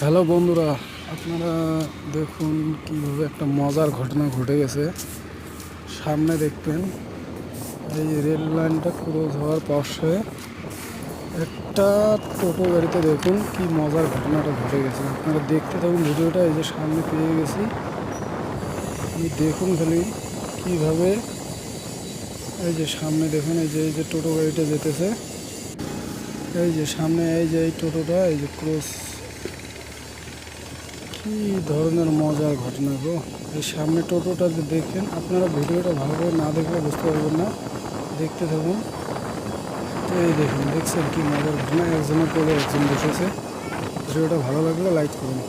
Hello বন্ধুরা, আপনারা দেখুন কীভাবে একটা মজার ঘটনা ঘটে গেছে। সামনে দেখবেন এই রেল লাইনটা ক্রস হওয়ার পাশে একটা টোটো গাড়িতে দেখুন কি মজার ঘটনাটা ঘটে গেছে। আপনারা দেখতে থাকুন ভিডিওটা। এই যে সামনে পেয়ে গেছি, আপনি দেখুন খালি কিভাবে। এই যে সামনে দেখুন, এই যে টোটো গাড়িটা যেতেছে, এই যে সামনে এই টোটোটা এই যে ক্রস। কি ধরনের মজার ঘটনা গো! এই সামনে টোটোটা যে দেখেন, আপনারা ভিডিওটা ভালো করে না দেখলে বুঝতে পারবেন না, দেখতে থাকুন। তো এই দেখুন, দেখছেন কি মজার ঘটনা, একজনের কোলে একজন বসেছে। ভিডিওটা ভালো লাগলে লাইক করুন।